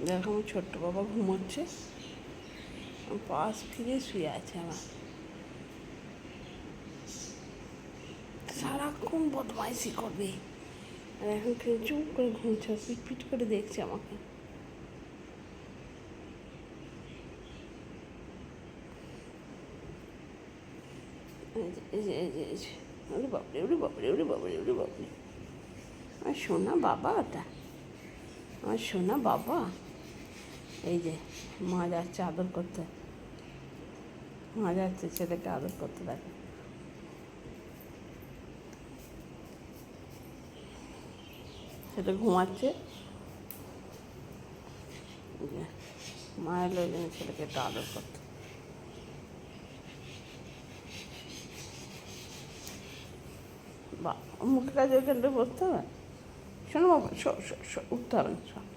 দেখো আমার ছোট্ট বাবা ঘুমোচ্ছে, পাশ ফিরে শুয়ে আছে আমার। সারাক্ষণ বদমাইশি করবে, আর এখন চুপ করে ঘুমছে, পিট করে দেখছে আমাকে। ওরে বাপরে, ওরে বাপরে, ওরে বাপরে, ওরে বাপরে, আমার সোনা বাবা, ওটা আমার সোনা বাবা। এই যে মা যাচ্ছে আদর করতে, মা যাচ্ছে ছেলেকে আদর করতে। দেখো ছেলে ঘুমাচ্ছে, মা এলো ওই জন্য ছেলেকে একটু আদর করতে। বা মুখের কাছে ওখানটা বসতে হবে, শোনো বাবা, উঠতে হবে না।